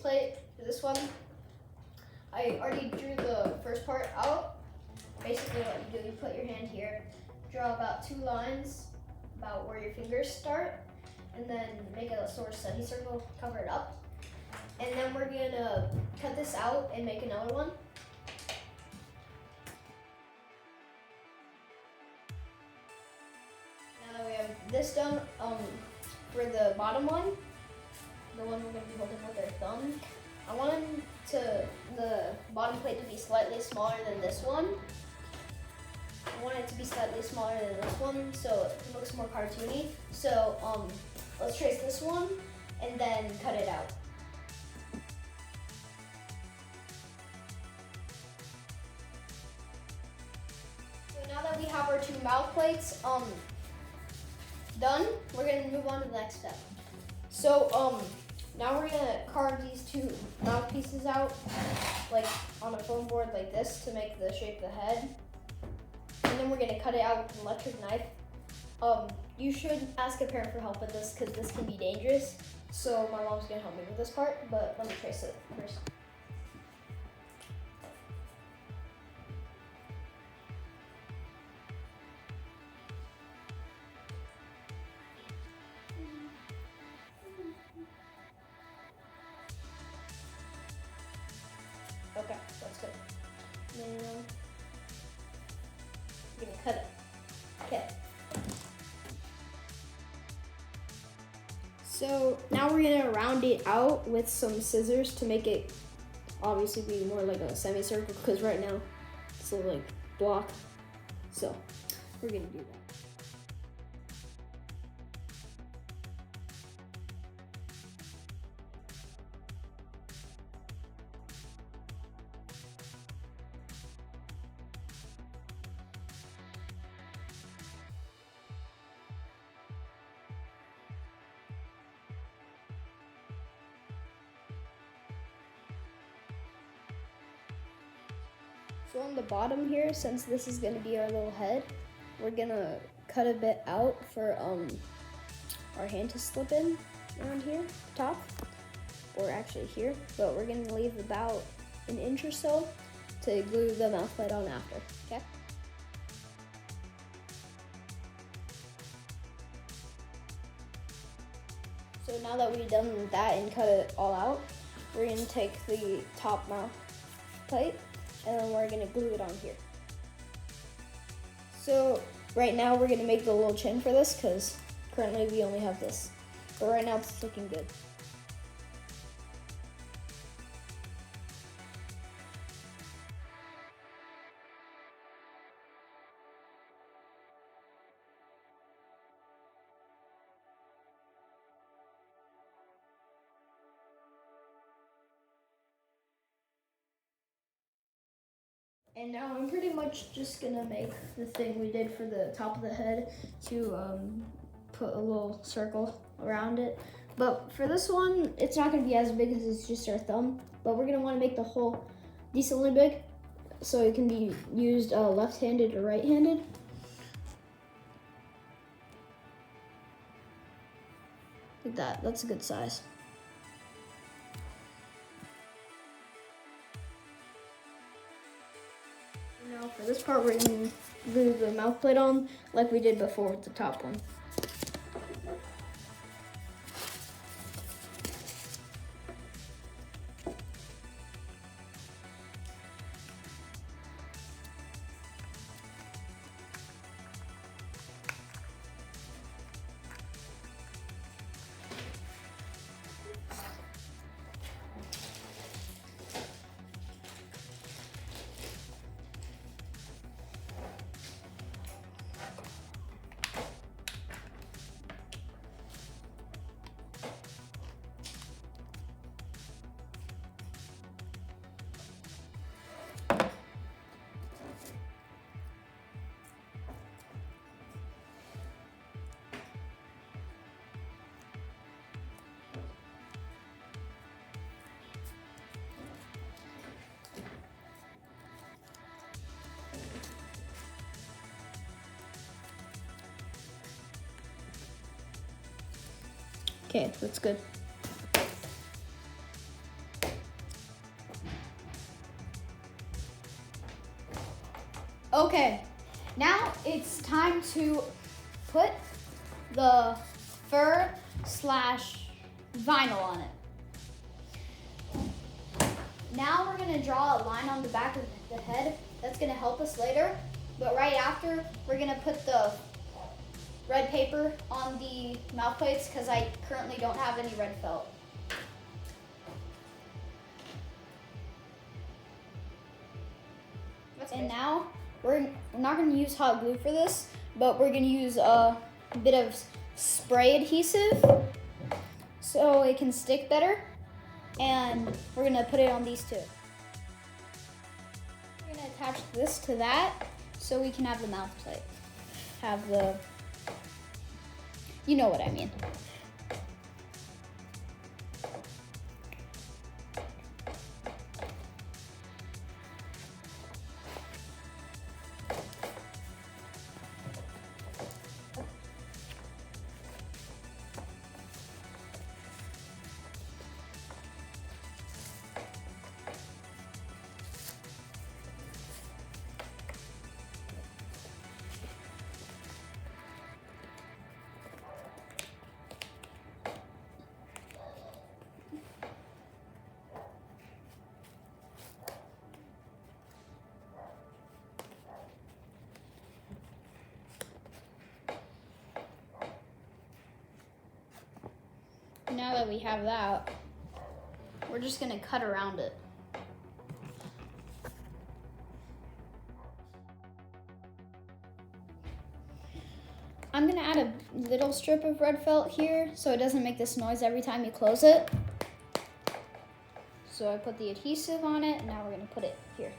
plate for this one. I already drew the first part out. Basically what you do, you put your hand here, draw about 2 lines about where your fingers start, and then make a sort of semicircle, cover it up. And then we're gonna cut this out and make another one. Now that we have this done, for the bottom one, the one we're gonna be holding with our thumb, I want the bottom plate to be slightly smaller than this one. I want it to be slightly smaller than this one, so it looks more cartoony. So let's trace this one and then cut it out. So now that we have our 2 mouth plates done, we're gonna move on to the next step. So now we're gonna carve these 2 mouthpieces out, like on a foam board like this to make the shape of the head. And then we're gonna cut it out with an electric knife. You should ask a parent for help with this because this can be dangerous. So my mom's gonna help me with this part, but let me trace it first. Okay, that's good. Then I'm gonna cut it. Okay. So now we're gonna round it out with some scissors to make it obviously be more like a semicircle because right now it's a like block. So we're gonna do that. So on the bottom here, since this is gonna be our little head, we're gonna cut a bit out for our hand to slip in around here, top, or actually here, but we're gonna leave about 1 inch or so to glue the mouth plate on after, okay? So now that we've done that and cut it all out, we're gonna take the top mouth plate and then we're gonna glue it on here. So right now we're gonna make the little chin for this because currently we only have this. But right now it's looking good. And now I'm pretty much just gonna make the thing we did for the top of the head to put a little circle around it. But for this one, it's not gonna be as big as it's just our thumb, but we're gonna wanna make the hole decently big so it can be used left-handed or right-handed. Like that, that's a good size. Now for this part, we're gonna glue the mouth plate on like we did before with the top one. Okay, that's good. Okay, now it's time to put the fur slash vinyl on it. Now we're gonna draw a line on the back of the head. That's gonna help us later. But right after, we're gonna put the red paper on the mouth plates because I currently don't have any red felt. And now we're not going to use hot glue for this, but we're going to use a bit of spray adhesive so it can stick better. And we're going to put it on these two. We're going to attach this to that so we can have the mouth plate. Have the, you know what I mean. Now that we have that, we're just gonna cut around it. I'm gonna add a little strip of red felt here so it doesn't make this noise every time you close it. So I put the adhesive on it, and now we're gonna put it here.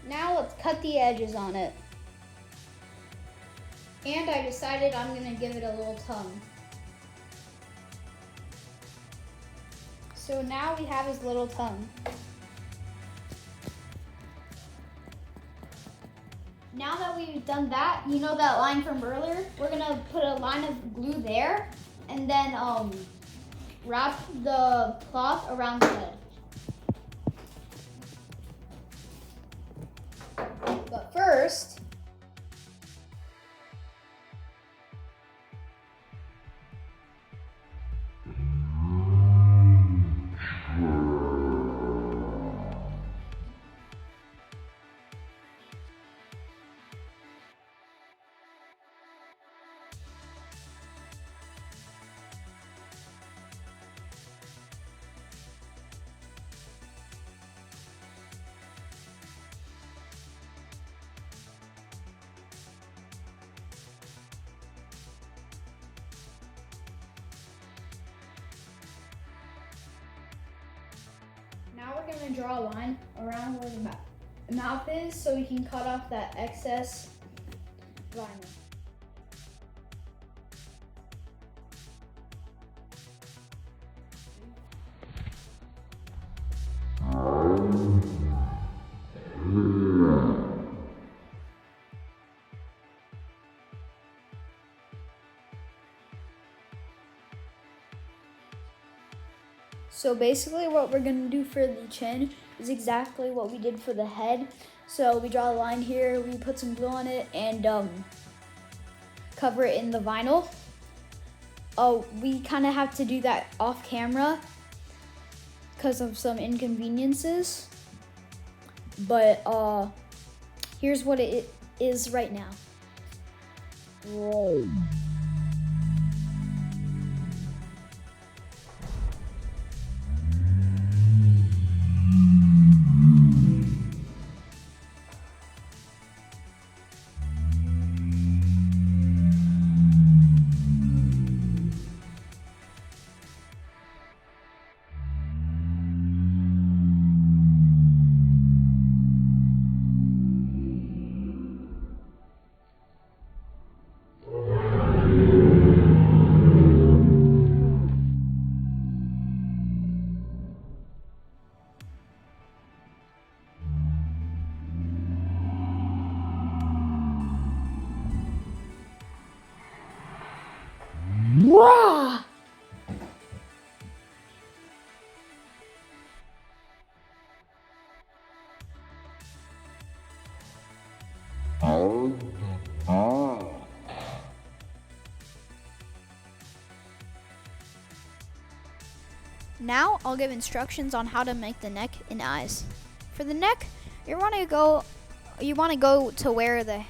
Now let's cut the edges on it. And I decided I'm gonna give it a little tongue. So now we have his little tongue. Now that we've done that, you know that line from earlier? We're gonna put a line of glue there and then wrap the cloth around the head. But first, now we're gonna draw a line around where the mouth is so we can cut off that excess vinyl. So basically what we're gonna do for the chin is exactly what we did for the head. So we draw a line here, we put some glue on it, and cover it in the vinyl. We kind of have to do that off camera because of some inconveniences. But here's what it is right now. Whoa. Now I'll give instructions on how to make the neck and eyes. For the neck, you want to go to where the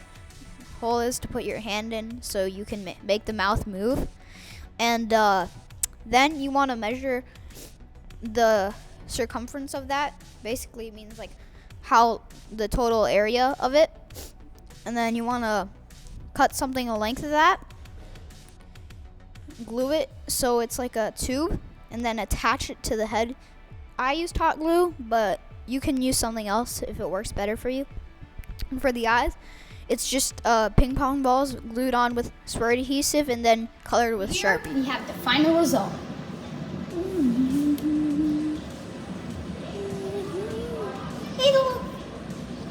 hole is to put your hand in, so you can make the mouth move. And then you want to measure the circumference of that. Basically means like how the total area of it. And then you want to cut something the length of that. Glue it so it's like a tube, and then attach it to the head. I use hot glue, but you can use something else if it works better for you. And for the eyes, it's just ping pong balls glued on with spray adhesive and then colored with Sharpie. We have the final result. Hello.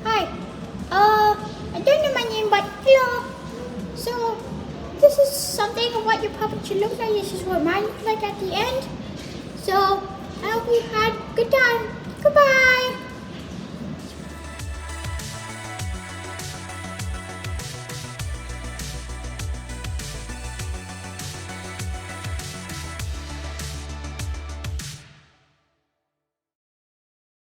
Hi. I don't know my name, but hello. So, this is something of what your puppet should look like. This is what mine looked like at the end. So, I hope you had a good time. Goodbye.